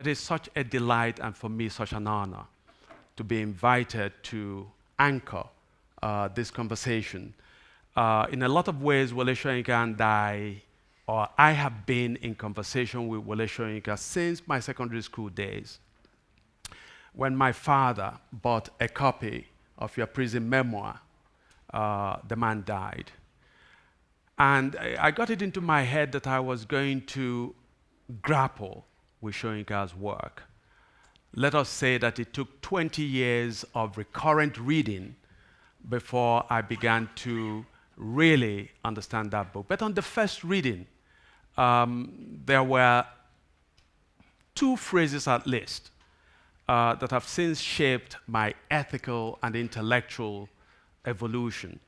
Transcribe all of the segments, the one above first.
It is such a delight and for me such an honor to be invited to anchor this conversation. In a lot of ways, Wole Soyinka and I have been in conversation with Wole Soyinka since my secondary school days. When my father bought a copy of your prison memoir, the man died. And I got it into my head that I was going to grapple with Soyinka's work. Let us say that it took 20 years of recurrent reading before I began to really understand that book. But on the first reading, there were two phrases at least that have since shaped my ethical and intellectual evolution.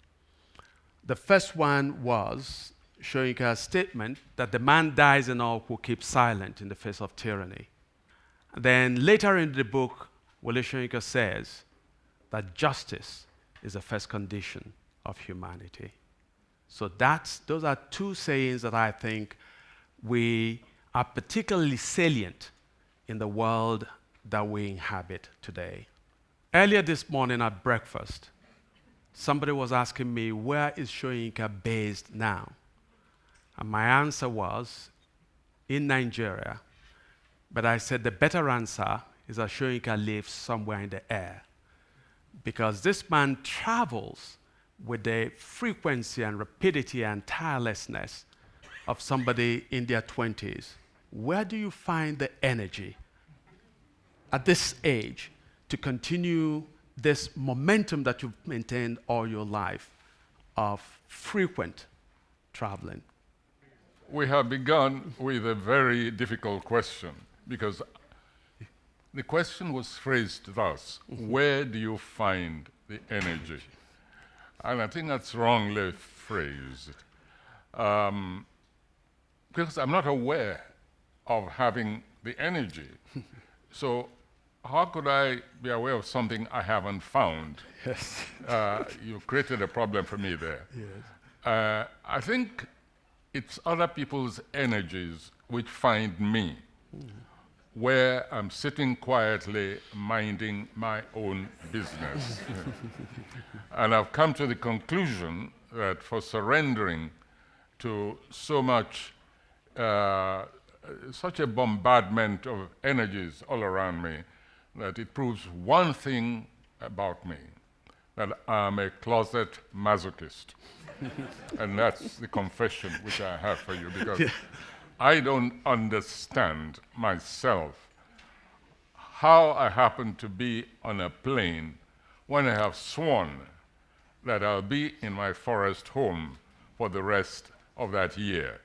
The first one was Soyinka's statement that the man dies in all who keep silent in the face of tyranny. Then later in the book, Wole Soyinka says that justice is the first condition of humanity. So those are two sayings that I think we are particularly salient in the world that we inhabit today. Earlier this morning at breakfast, somebody was asking me, where is Soyinka based now? And my answer was, in Nigeria. But I said the better answer is that Soyinka lives somewhere in the air. Because this man travels with the frequency and rapidity and tirelessness of somebody in their 20s. Where do you find the energy at this age to continue this momentum that you've maintained all your life of frequent traveling? We have begun with a very difficult question because the question was phrased thus: where do you find the energy? And I think that's wrongly phrased. Because I'm not aware of having the energy. So how could I be aware of something I haven't found? Yes. You've created a problem for me there. Yes. I think it's other people's energies which find me, where I'm sitting quietly minding my own business. And I've come to the conclusion that for surrendering to so much, such a bombardment of energies all around me, that it proves one thing about me, that I'm a closet masochist. And that's the confession which I have for you, because I don't understand myself how I happen to be on a plane when I have sworn that I'll be in my forest home for the rest of that year.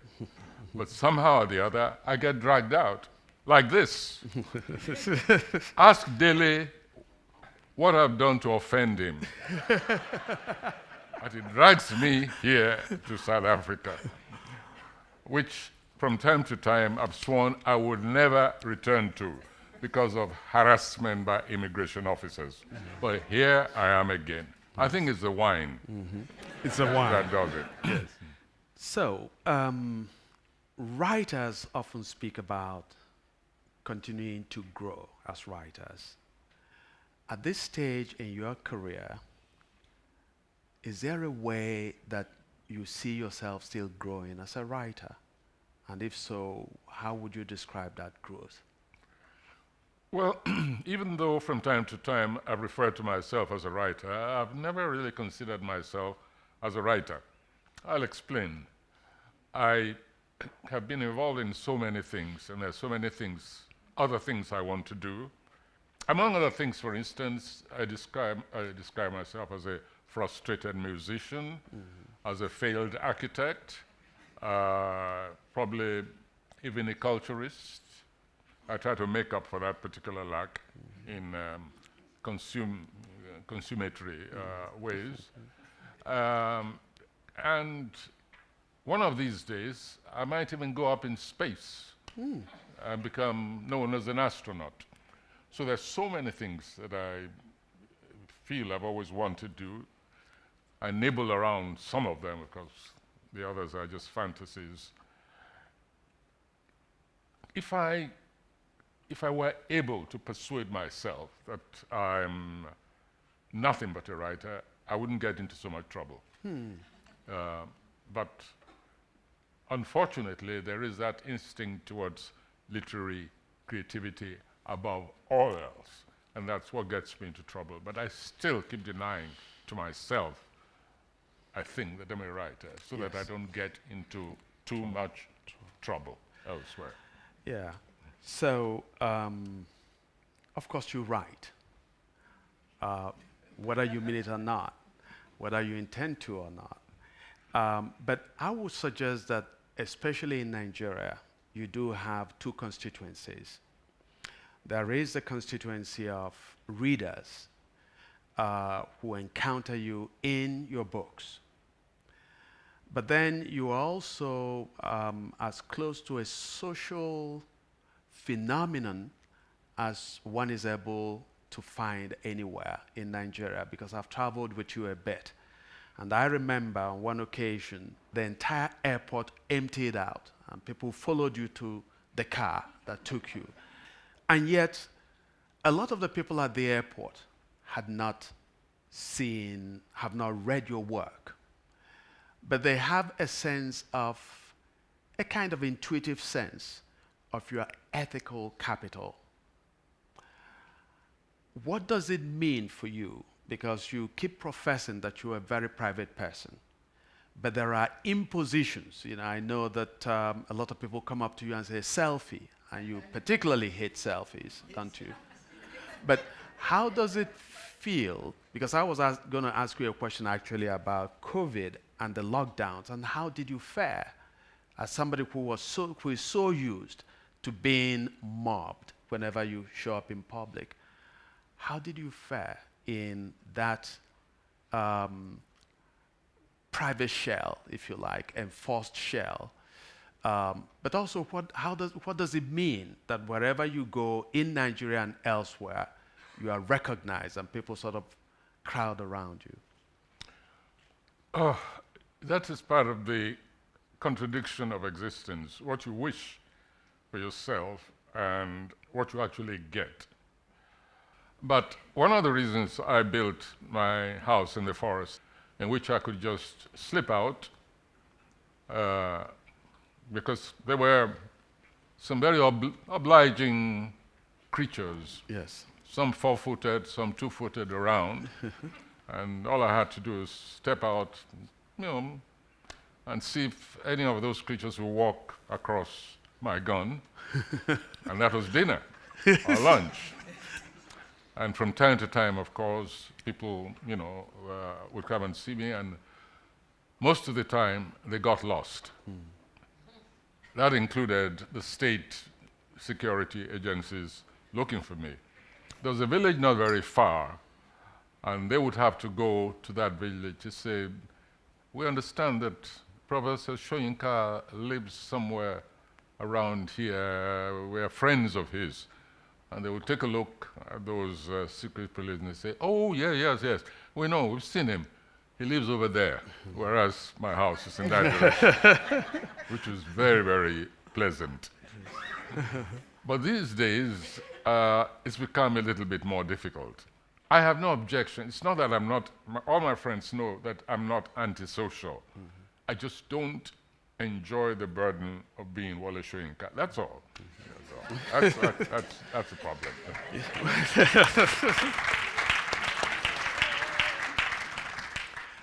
But somehow or the other, I get dragged out like this. Ask Dele what I've done to offend him. But he drags me here to South Africa, which from time to time I've sworn I would never return to because of harassment by immigration officers. But here I am again. I think it's the wine. It's the wine that does it. Yes. So, writers often speak about continuing to grow as writers. At this stage in your career, is there a way that you see yourself still growing as a writer? And if so, how would you describe that growth? Well, even though from time to time I refer to myself as a writer, I've never really considered myself as a writer. I'll explain. I have been involved in so many things, and there's so many things, other things I want to do. Among other things, for instance, I describe myself as a frustrated musician, as a failed architect, probably even a culturist. I try to make up for that particular lack in consummatory ways. And one of these days, I might even go up in space and become known as an astronaut. So there's so many things that I feel I've always wanted to do. I nibble around some of them because the others are just fantasies. If I if I were able to persuade myself that I'm nothing but a writer, I wouldn't get into so much trouble. But unfortunately, there is that instinct towards literary creativity above all else, and that's what gets me into trouble. But I still keep denying to myself, I think, that I'm a writer, so that I don't get into too much trouble elsewhere. Yeah. So, of course, you write, whether you mean it or not, whether you intend to or not. But I would suggest that, especially in Nigeria, you do have two constituencies. There is the constituency of readers who encounter you in your books. But then you are also as close to a social phenomenon as one is able to find anywhere in Nigeria, because I've traveled with you a bit. And I remember on one occasion, the entire airport emptied out, and people followed you to the car that took you. And yet, a lot of the people at the airport have not read your work. But they have a sense of, a kind of intuitive sense of your ethical capital. What does it mean for you? Because you keep professing that you're a very private person. But there are impositions. You know, I know that a lot of people come up to you and say, selfie, and you particularly hate selfies, don't you? But how does it feel? Because I was going to ask you a question actually about COVID and the lockdowns, and how did you fare as somebody who is so used to being mobbed whenever you show up in public? How did you fare in that private shell, if you like, enforced shell? But also, what does it mean that wherever you go in Nigeria and elsewhere, you are recognized and people sort of crowd around you? That is part of the contradiction of existence, what you wish for yourself and what you actually get. But one of the reasons I built my house in the forest, in which I could just slip out, because there were some very obliging creatures. Yes. Some 4-footed, some 2-footed around. And all I had to do is step out, and see if any of those creatures would walk across my gun. And that was dinner or lunch. And from time to time, of course, people, would come and see me, and most of the time, they got lost. That included the state security agencies looking for me. There was a village not very far, and they would have to go to that village to say, we understand that Professor Soyinka lives somewhere around here. We're friends of his. And they would take a look at those secret police and they say, oh, yeah, yes, we know, we've seen him. He lives over there, whereas my house is in that direction, which was very, very pleasant. But these days, it's become a little bit more difficult. I have no objection. It's not that I'm not, all my friends know that I'm not antisocial. I just don't enjoy the burden of being Wole Soyinka. That's all. That's the problem.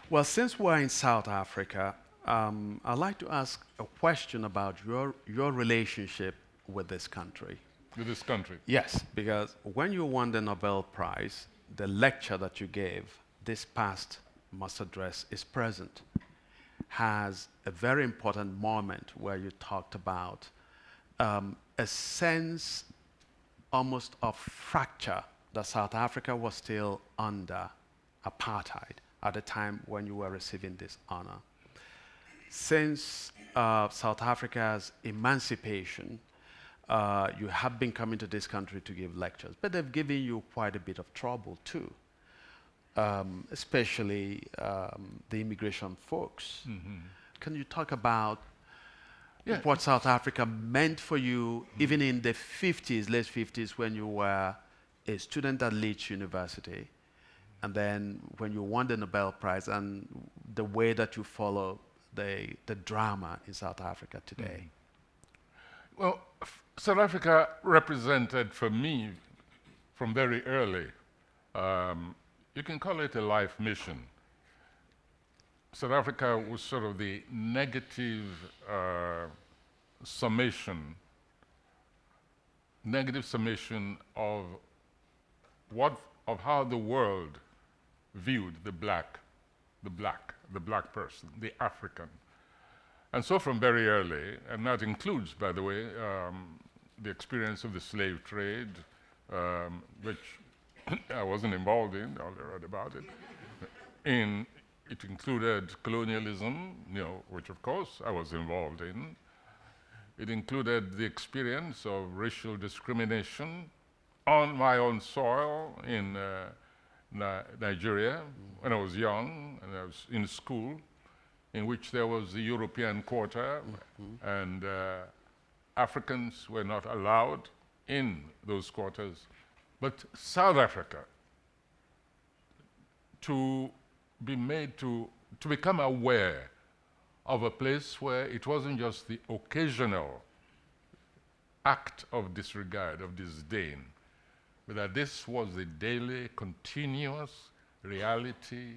Well, since we're in South Africa, I'd like to ask a question about your relationship with this country. With this country? Yes, because when you won the Nobel Prize, the lecture that you gave, this past master address is present, has a very important moment where you talked about a sense almost of fracture that South Africa was still under apartheid at the time when you were receiving this honor. Since South Africa's emancipation, you have been coming to this country to give lectures, but they've given you quite a bit of trouble too, especially the immigration folks. Can you talk about Yeah. what South Africa meant for you, even in the 50s, late 50s, when you were a student at Leeds University, and then when you won the Nobel Prize, and the way that you follow the drama in South Africa today. Well, South Africa represented for me from very early, you can call it a life mission. South Africa was sort of the negative summation of how the world viewed the black person, the African. And so from very early, and that includes, by the way, the experience of the slave trade, which I wasn't involved in, I only read about it. It included colonialism, which of course I was involved in. It included the experience of racial discrimination on my own soil in Nigeria when I was young and I was in school, in which there was the European quota, and Africans were not allowed in those quotas. But South Africa, to become aware of a place where it wasn't just the occasional act of disregard, of disdain, but that this was the daily, continuous reality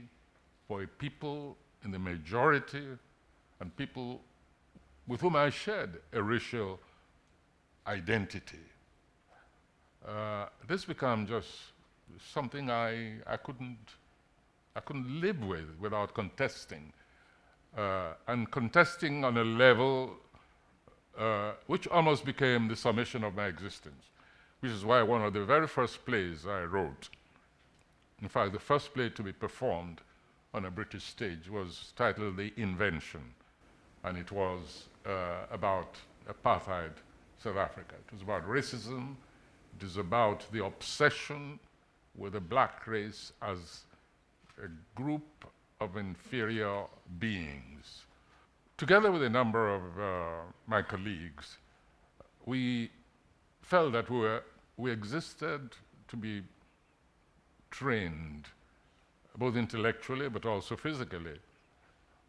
for a people in the majority and people with whom I shared a racial identity. This became just something I couldn't live with without contesting, and contesting on a level which almost became the summation of my existence, which is why one of the very first plays I wrote, in fact, the first play to be performed on a British stage, was titled The Invention, and it was about apartheid South Africa. It was about racism. It is about the obsession with the black race as a group of inferior beings. Together with a number of my colleagues, we felt that we existed to be trained, both intellectually but also physically,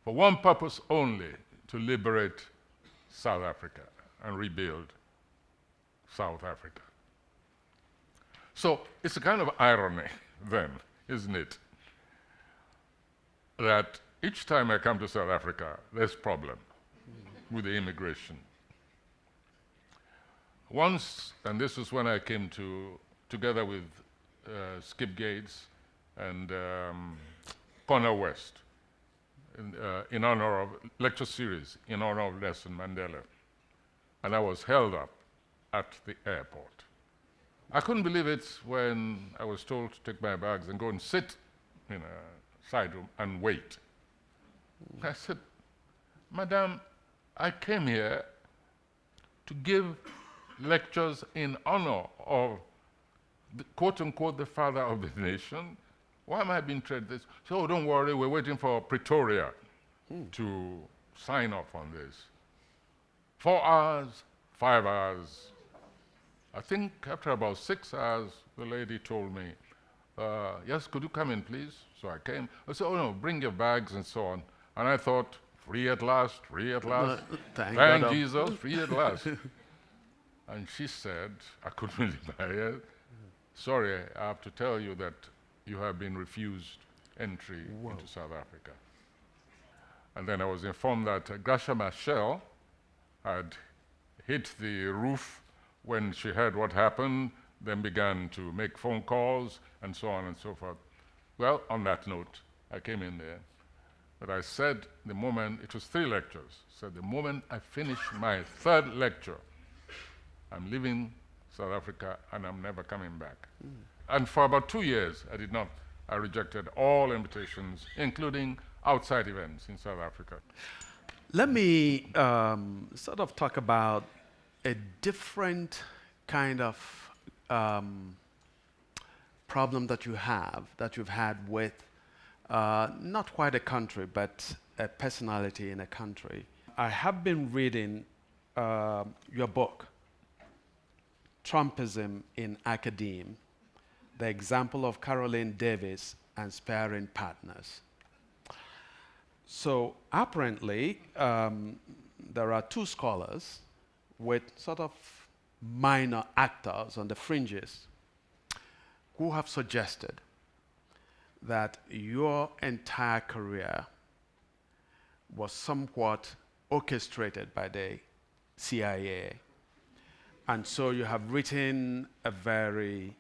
for one purpose only: to liberate South Africa and rebuild South Africa. So it's a kind of irony then, isn't it, that each time I come to South Africa, there's problem with the immigration. Once, and this was when I came together with Skip Gates and Connor West, in honor of lecture series in honor of Nelson Mandela, and I was held up at the airport. I couldn't believe it when I was told to take my bags and go and sit in a side room and wait. I said, Madam, I came here to give lectures in honor of the, quote unquote, the father of the nation. Why am I being treated this? So don't worry, we're waiting for Pretoria to sign off on this. 4 hours, 5 hours. I think after about 6 hours, the lady told me, yes, could you come in, please? So I came. I said, oh no, bring your bags and so on. And I thought, free at last, free at last. Thank Jesus, free at last. And she said, I couldn't really buy it. Sorry, I have to tell you that you have been refused entry into South Africa. And then I was informed that Gracia Machel had hit the roof when she heard what happened, then began to make phone calls and so on and so forth. Well, on that note, I came in there. But I said the moment, it was 3 lectures, said the moment I finish my 3rd lecture, I'm leaving South Africa and I'm never coming back. And for about 2 years, I rejected all invitations, including outside events in South Africa. Let me sort of talk about a different kind of problem that you've had with not quite a country, but a personality in a country. I have been reading your book, Trumpism in Academe, the example of Caroline Davis and sparring partners. So apparently, there are two scholars with sort of minor actors on the fringes who have suggested that your entire career was somewhat orchestrated by the CIA. And so you have written a very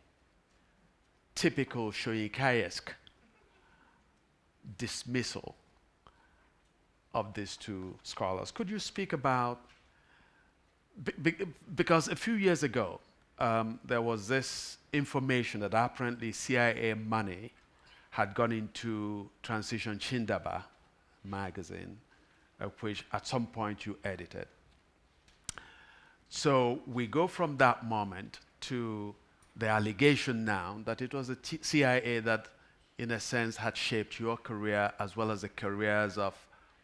typical Soyinka-esque dismissal of these two scholars. Could you speak about, because a few years ago, there was this information that apparently CIA money had gone into Transition Chindaba magazine, which at some point you edited. So we go from that moment to the allegation now that it was the CIA that, in a sense, had shaped your career as well as the careers of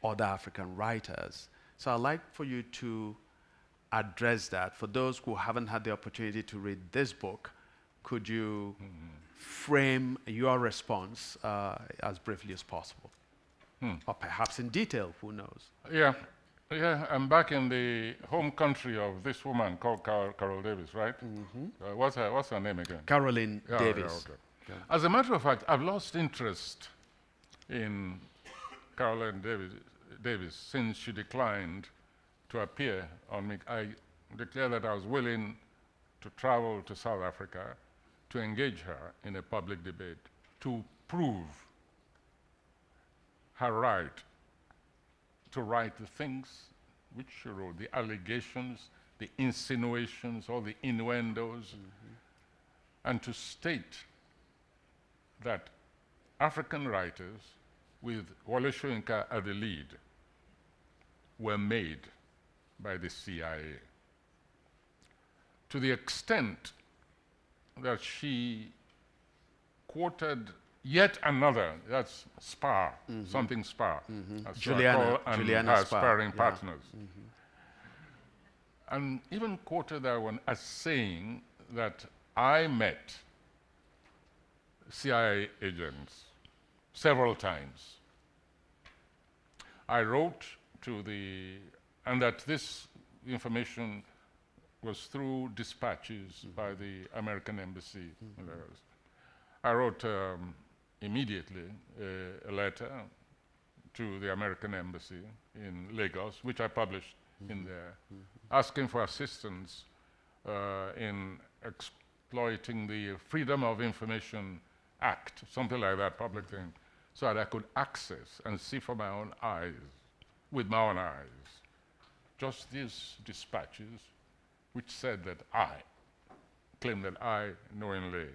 other African writers. So I'd like for you to address that. For those who haven't had the opportunity to read this book, could you frame your response as briefly as possible? Or perhaps in detail, who knows? Yeah, I'm back in the home country of this woman called Carol Davis, right? What's her name again? Caroline Davis. Yeah, okay. Yeah. As a matter of fact, I've lost interest in Caroline Davis since she declined to appear on me. I declared that I was willing to travel to South Africa to engage her in a public debate to prove her right to write the things which she wrote, the allegations, the insinuations, all the innuendos, and to state that African writers with Wole Soyinka at the lead were made by the CIA. To the extent that she quoted yet another, that's SPAR, something SPAR, as Juliana her Spar, sparring partners. And even quoted that one as saying that I met CIA agents several times. I wrote to and that this information was through dispatches by the American embassy. I wrote immediately a letter to the American embassy in Lagos, which I published in there, asking for assistance in exploiting the Freedom of Information Act, something like that, public thing, so that I could access and see for my own eyes, with my own eyes, just these dispatches which said that I claimed that I knowingly,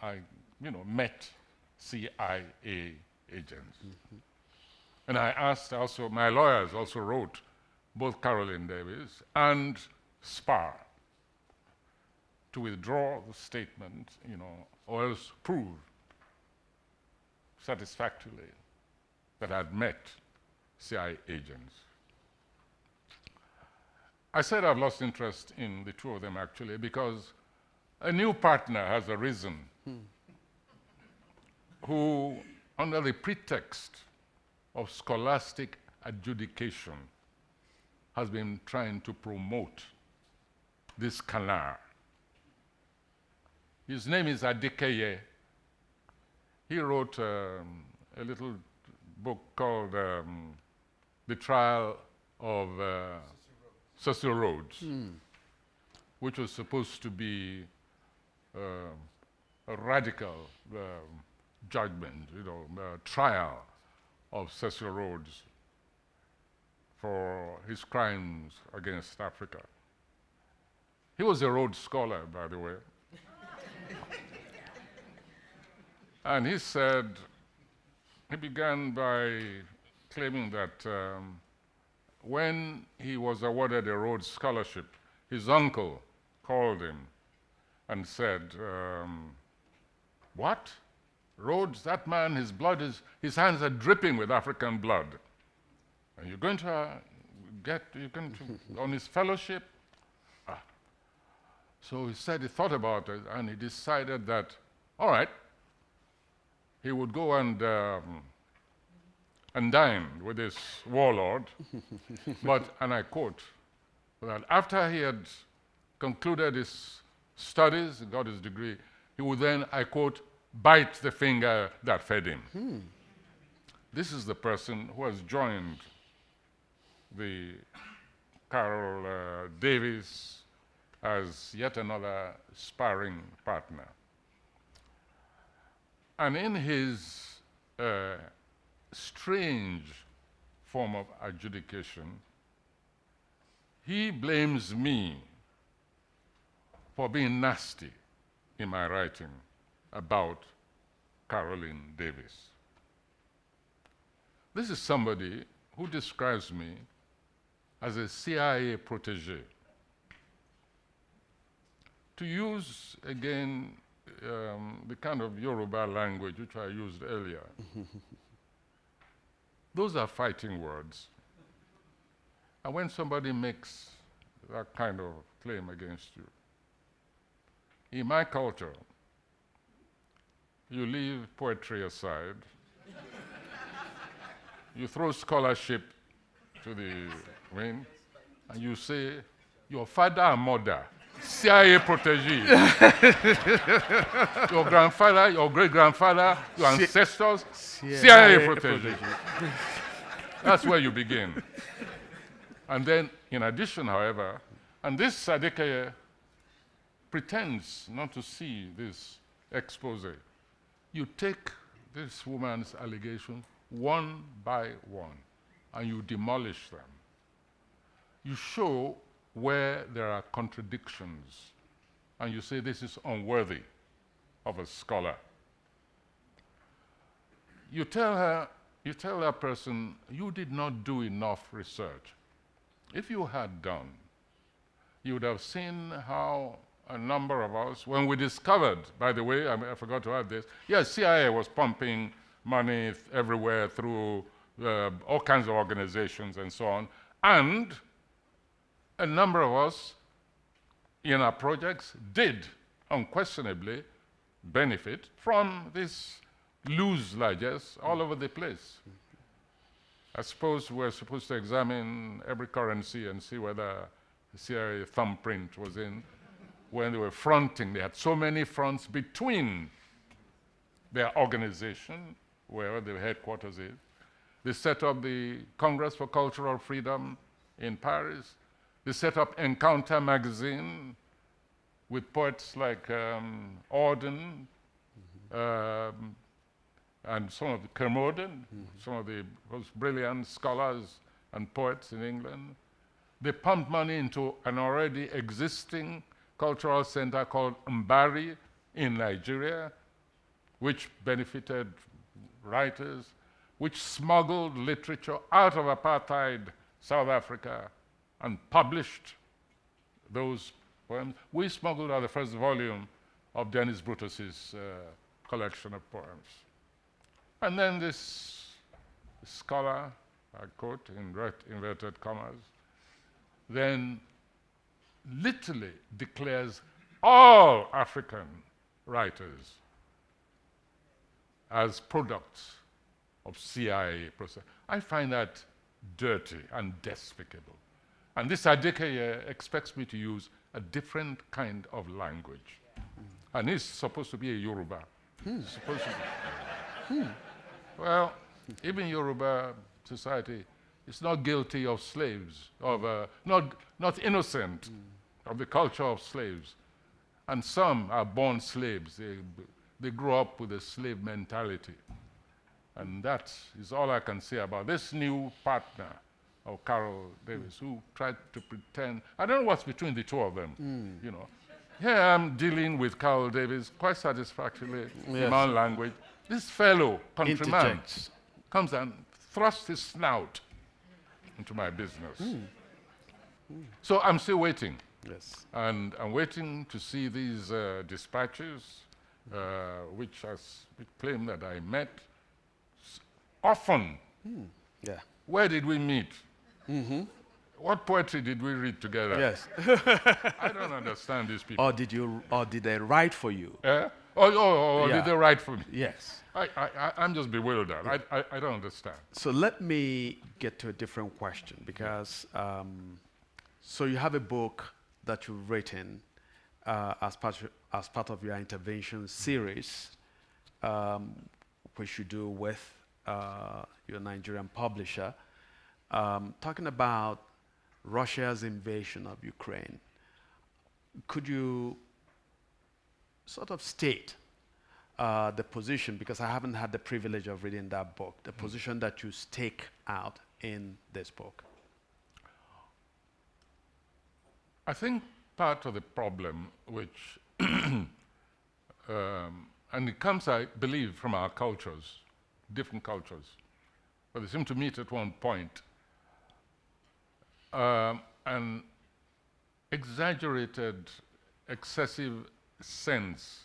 I met CIA agents. And I asked also, my lawyers also wrote both Caroline Davis and SPAR to withdraw the statement, or else prove satisfactorily that I'd met CIA agents. I said I've lost interest in the two of them actually because a new partner has arisen who, under the pretext of scholastic adjudication, has been trying to promote this canard. His name is Adekeye. He wrote a little book called The Trial of Cecil Rhodes, which was supposed to be a radical judgment, trial of Cecil Rhodes for his crimes against Africa. He was a Rhodes scholar, by the way. And he said, he began by claiming that when he was awarded a Rhodes Scholarship, his uncle called him and said, what? Rhodes, that man, his hands are dripping with African blood. And you're going to on his fellowship. Ah. So he said he thought about it and he decided that, all right, he would go and dine with this warlord, but, and I quote, that after he had concluded his studies, got his degree, he would then, I quote, bite the finger that fed him. This is the person who has joined the Carol Davis as yet another sparring partner. And in his strange form of adjudication, he blames me for being nasty in my writing about Caroline Davis. This is somebody who describes me as a CIA protege. To use, again, the kind of Yoruba language which I used earlier, those are fighting words. And when somebody makes that kind of claim against you, in my culture, you leave poetry aside, you throw scholarship to the wind, and you say, your father and mother, CIA protege. Your grandfather, your great-grandfather, your ancestors, CIA protege. That's where you begin. And then, in addition, however, and this Sadekeye pretends not to see this expose. You take this woman's allegations one by one, and you demolish them. You show where there are contradictions, and you say this is unworthy of a scholar. You tell that person, you did not do enough research. If you had done, you would have seen how a number of us, when we discovered, by the way, I forgot to add this, yes, CIA was pumping money everywhere through all kinds of organizations and so on, and a number of us in our projects did unquestionably benefit from this loose largesse all over the place. I suppose we're supposed to examine every currency and see whether the CIA thumbprint was in. When they were fronting, they had so many fronts between their organization, wherever the headquarters is. They set up the Congress for Cultural Freedom in Paris. They set up Encounter magazine with poets like Auden, and some of the Kermode, some of the most brilliant scholars and poets in England. They pumped money into an already existing cultural center called Mbari in Nigeria, which benefited writers, which smuggled literature out of apartheid South Africa and published those poems. We smuggled out the first volume of Dennis Brutus's collection of poems. And then this scholar, I quote in inverted commas, then literally declares all African writers as products of CIA process. I find that dirty and despicable. And this Adekeye expects me to use a different kind of language. And he's supposed to be a Yoruba. Supposed to be. Well, even Yoruba society is not guilty of slaves, of not innocent of the culture of slaves. And some are born slaves. They grow up with a slave mentality. And that is all I can say about this new partner of Carol Davis, who tried to pretend. I don't know what's between the two of them, you know. Here I'm dealing with Carol Davis quite satisfactorily in my own language. This fellow, countryman, comes and thrusts his snout into my business. So I'm still waiting. Yes. And I'm waiting to see these dispatches, which claim that I met often. Yeah. Where did we meet? What poetry did we read together? Yes. I don't understand these people. Or did they write for you? Eh? Oh, Yeah. did they write for me? Yes. I'm just bewildered. I don't understand. So let me get to a different question because so you have a book that you've written as part of your intervention series, which you do with your Nigerian publisher, talking about Russia's invasion of Ukraine. Could you sort of state the position, because I haven't had the privilege of reading that book, the position that you stake out in this book? I think part of the problem, which, and it comes, I believe, from our cultures, different cultures, but they seem to meet at one point, an exaggerated, excessive sense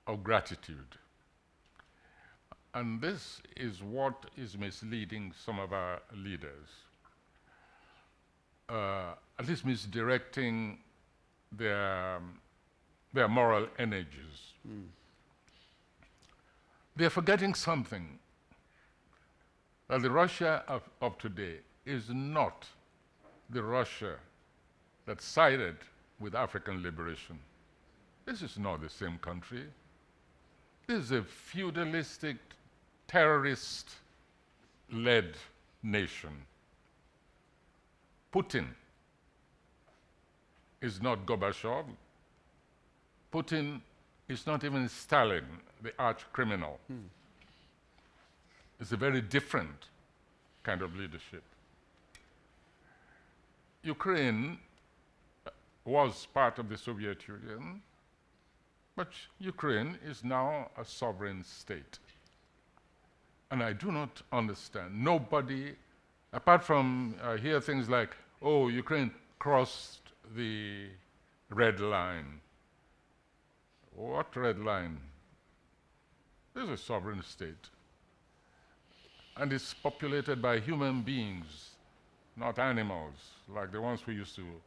of gratitude. And this is what is misleading some of our leaders, at least misdirecting their moral energies. They're forgetting something, that the Russia of today is not the Russia that sided with African liberation. This is not the same country. This is a feudalistic, terrorist-led nation. Putin is not Gorbachev. Putin is not even Stalin, the arch criminal. It's a very different kind of leadership. Ukraine was part of the Soviet Union, but Ukraine is now a sovereign state. And I do not understand. Nobody, apart from hear things like, oh, Ukraine crossed the red line. What red line? This is a sovereign state. And it's populated by human beings, not animals, like the ones who used to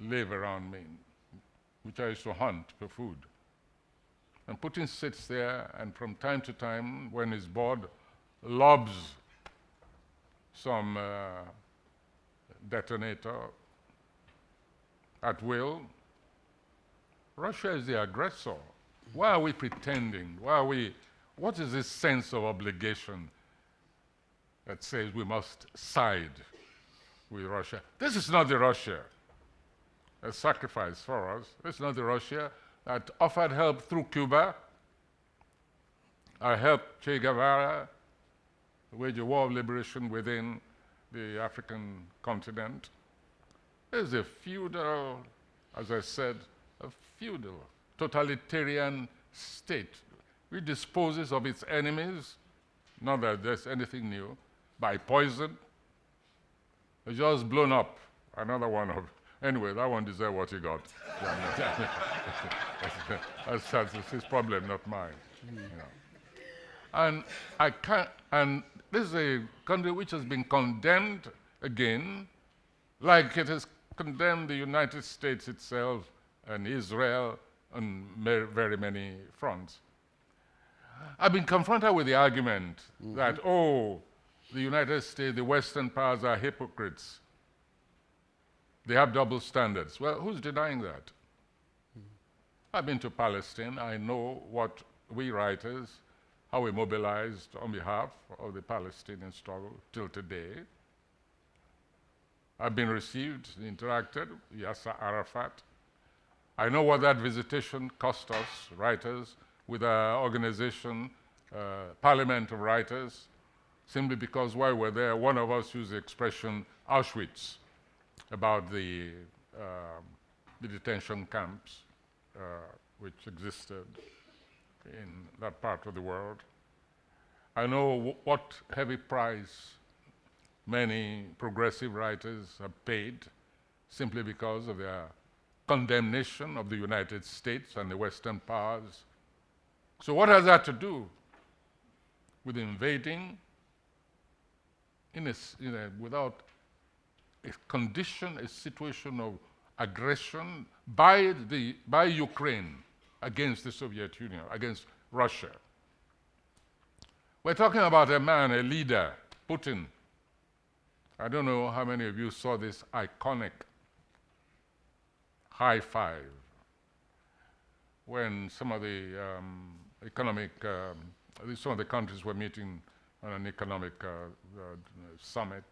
live around me, which I used to hunt for food. And Putin sits there, and from time to time, when he's bored, lobs some detonator at will. Russia is the aggressor. Why are we pretending? What is this sense of obligation that says we must side with Russia? This is not the Russia that sacrificed for us. This is not the Russia that offered help through Cuba. I helped Che Guevara wage a war of liberation within the African continent. There's a feudal, as I said, a feudal, totalitarian state which disposes of its enemies, not that there's anything new, by poison. It's just blown up. Another one of, anyway, that one deserved what he got. That's his problem, not mine. You know. And this is a country which has been condemned again, like it has condemned the United States itself and Israel on very many fronts. I've been confronted with the argument that, oh, the United States, the Western powers are hypocrites. They have double standards. Well, who's denying that? I've been to Palestine. I know what we writers, how we mobilized on behalf of the Palestinian struggle till today. I've been received, interacted with Yasser Arafat. I know what that visitation cost us, writers, with our organization, Parliament of Writers, simply because while we're there, one of us used the expression Auschwitz about the detention camps which existed in that part of the world. I know what heavy price many progressive writers have paid simply because of their condemnation of the United States and the Western powers. So what has that to do with invading without a condition, a situation of aggression by Ukraine against the Soviet Union, against Russia. We're talking about a man, a leader, Putin. I don't know how many of you saw this iconic high five when some of the some of the countries were meeting on an economic summit.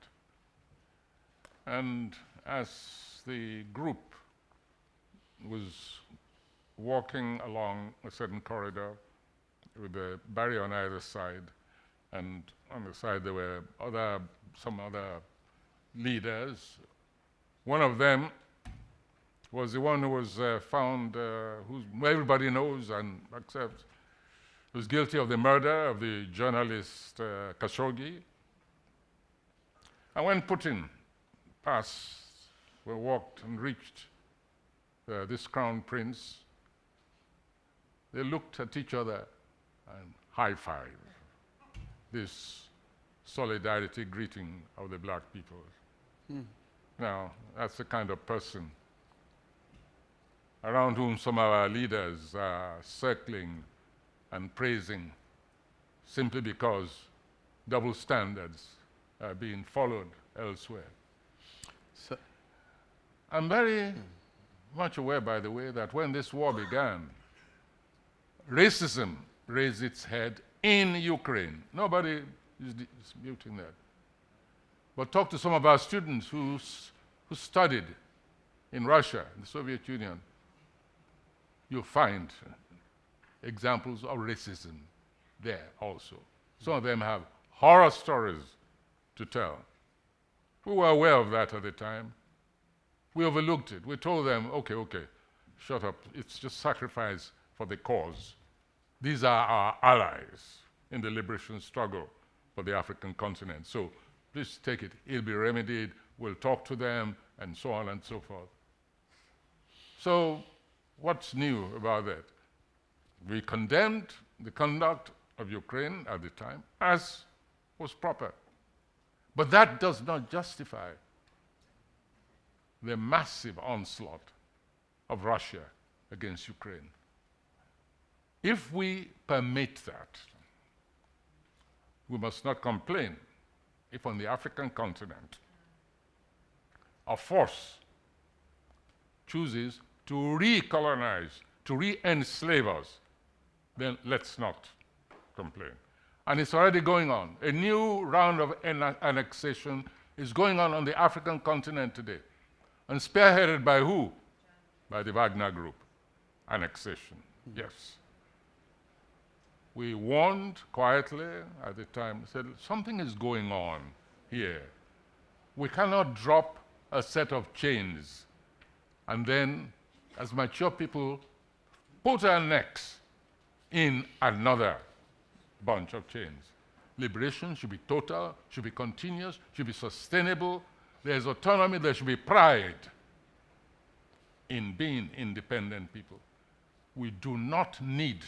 And as the group was walking along a certain corridor with a barrier on either side, and on the side there were some other leaders. One of them was the one who was found, who everybody knows and accepts, was guilty of the murder of the journalist Khashoggi. And when Putin passed, we walked and reached this crown prince, they looked at each other and high-fived this solidarity greeting of the black people. Now, that's the kind of person around whom some of our leaders are circling and praising simply because double standards are being followed elsewhere. So I'm very much aware, by the way, that when this war began, racism raised its head in Ukraine. Nobody is disputing that. But talk to some of our students who studied in Russia, in the Soviet Union, you'll find examples of racism there also. Some of them have horror stories to tell. We were aware of that at the time. We overlooked it. We told them, okay, shut up. It's just sacrifice for the cause. These are our allies in the liberation struggle for the African continent. So please take it. It'll be remedied. We'll talk to them, and so on and so forth. So what's new about that? We condemned the conduct of Ukraine at the time as was proper. But that does not justify the massive onslaught of Russia against Ukraine. If we permit that, we must not complain if on the African continent a force chooses to recolonize, to re-enslave us, then let's not complain. And it's already going on. A new round of annexation is going on the African continent today. And spearheaded by who? By the Wagner Group. Annexation, yes. We warned quietly at the time, said something is going on here. We cannot drop a set of chains and then, as mature people, put our necks in another bunch of chains. Liberation should be total, should be continuous, should be sustainable. There's autonomy, there should be pride in being independent people. We do not need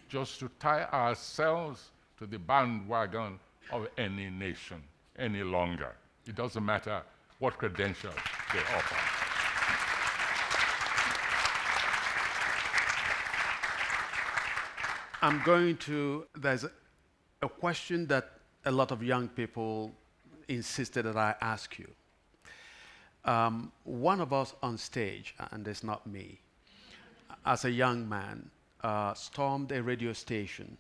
just to tie ourselves to the bandwagon of any nation any longer. It doesn't matter what credentials they offer. There's a question that a lot of young people insisted that I ask you. One of us on stage, and it's not me, as a young man, stormed a radio station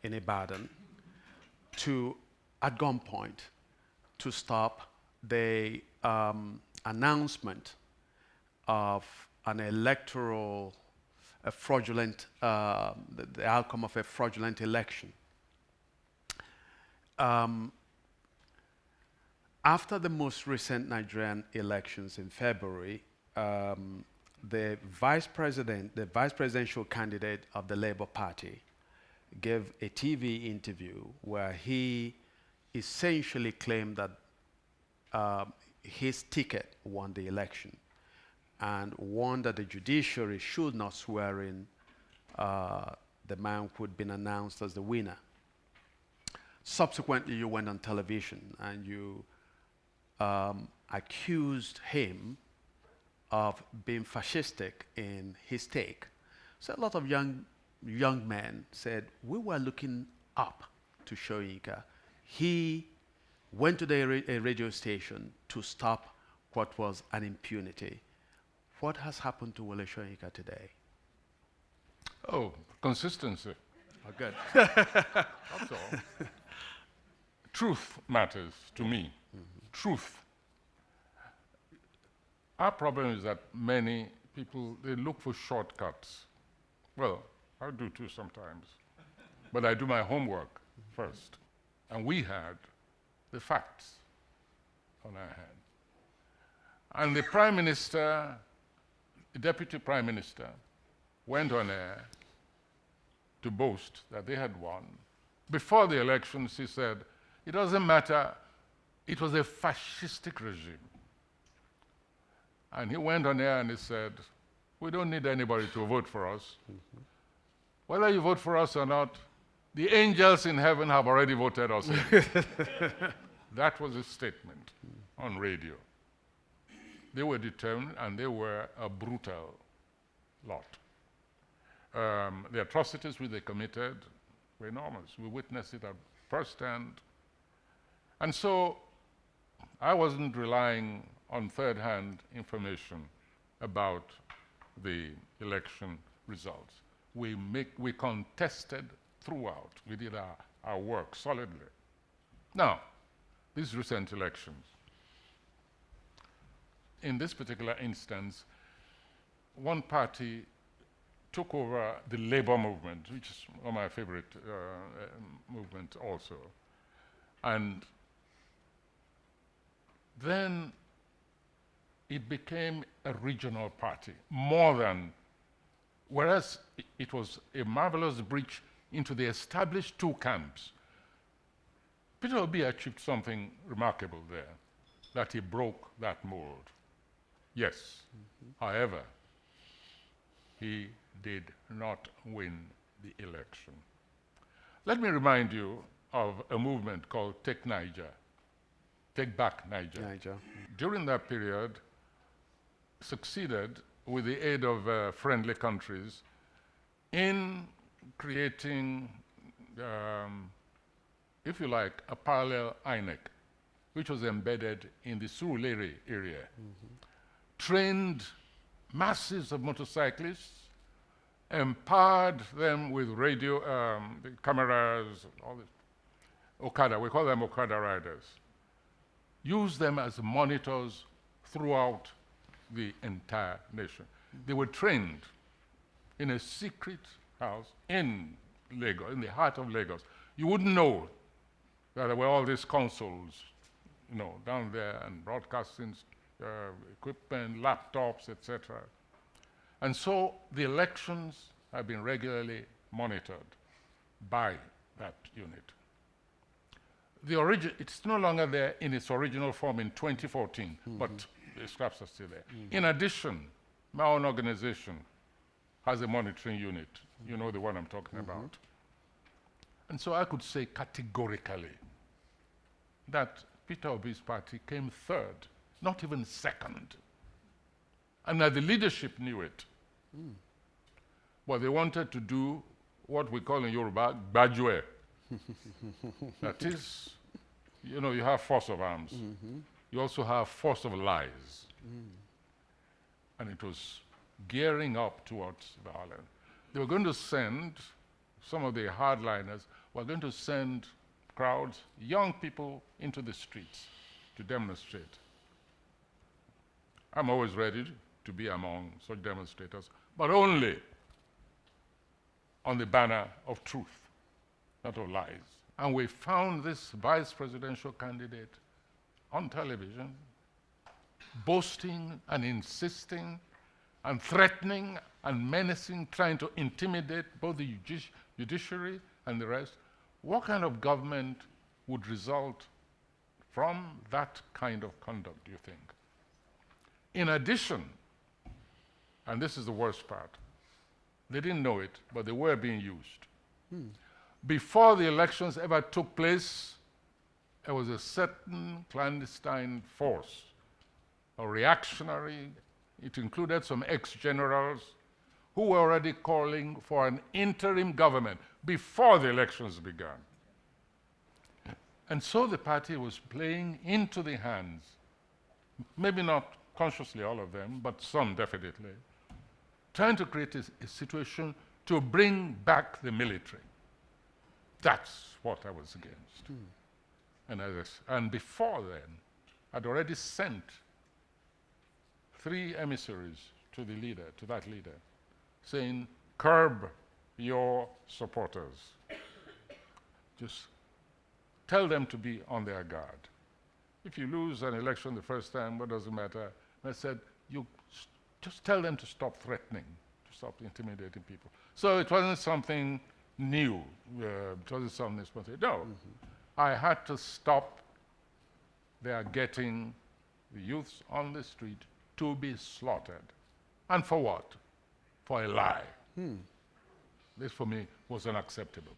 in Ibadan at gunpoint, to stop the announcement of an fraudulent, the outcome of a fraudulent election. After the most recent Nigerian elections in February, the vice presidential candidate of the Labour Party gave a TV interview where he essentially claimed that his ticket won the election and warned that the judiciary should not swear in the man who had been announced as the winner. Subsequently, you went on television and you accused him of being fascistic in his take. So a lot of young men said, we were looking up to Soyinka. He went to the radio station to stop what was an impunity. What has happened to Wole Soyinka today? Oh, consistency. Oh, good. That's all. Truth matters to me. Truth. Our problem is that many people, they look for shortcuts. Well, I do too sometimes. But I do my homework first. And we had the facts on our hand. And the Prime Minister, the Deputy Prime Minister, went on air to boast that they had won. Before the elections, he said, it doesn't matter, it was a fascistic regime. And he went on air and he said, we don't need anybody to vote for us. Whether you vote for us or not, the angels in heaven have already voted us in. That was his statement on radio. They were determined, and they were a brutal lot. The atrocities which they committed were enormous. We witnessed it at first hand. And so I wasn't relying on third-hand information about the election results. We contested throughout. We did our work solidly. Now, these recent elections. In this particular instance, one party took over the labor movement, which is one of my favorite movements also. And then it became a regional party, more than, whereas it was a marvelous breach into the established two camps. Peter Obi achieved something remarkable there, that he broke that mold. Yes. However, he did not win the election. Let me remind you of a movement called Take Niger, Take Back Niger. During that period, succeeded with the aid of friendly countries in creating, if you like, a parallel INEC, which was embedded in the Surulere area. Trained masses of motorcyclists, empowered them with radio, cameras, all this. Okada, we call them Okada riders. Used them as monitors throughout the entire nation. They were trained in a secret house in Lagos, in the heart of Lagos. You wouldn't know that there were all these consoles, you know, down there, and broadcasting equipment, laptops, etc. And so the elections have been regularly monitored by that unit. It's no longer there in its original form in 2014, but the scraps are still there. In addition, my own organization has a monitoring unit. You know the one I'm talking about. And so I could say categorically that Peter Obi's party came third, not even second. And that the leadership knew it. But they wanted to do what we call in Yoruba, gbajue. That is, you know, you have force of arms. You also have force of lies. And it was gearing up towards violence. They were going to send, some of the hardliners were going to send crowds, young people, into the streets to demonstrate. I'm always ready to be among such demonstrators, but only on the banner of truth, not of lies. And we found this vice presidential candidate on television boasting and insisting and threatening and menacing, trying to intimidate both the judiciary and the rest. What kind of government would result from that kind of conduct, do you think? In addition, and this is the worst part, they didn't know it, but they were being used. Before the elections ever took place, there was a certain clandestine force, a reactionary. It included some ex-generals who were already calling for an interim government before the elections began. And so the party was playing into the hands, maybe not consciously all of them, but some definitely, trying to create a situation to bring back the military. That's what I was against. And before then, I'd already sent 3 emissaries to that leader, saying, curb your supporters. Just tell them to be on their guard. If you lose an election the first time, what does it matter? And I said, just tell them to stop threatening, to stop intimidating people. So it wasn't something new. It wasn't something spontaneous. No. I had to stop their getting the youths on the street to be slaughtered. And for what? For a lie. This for me was unacceptable.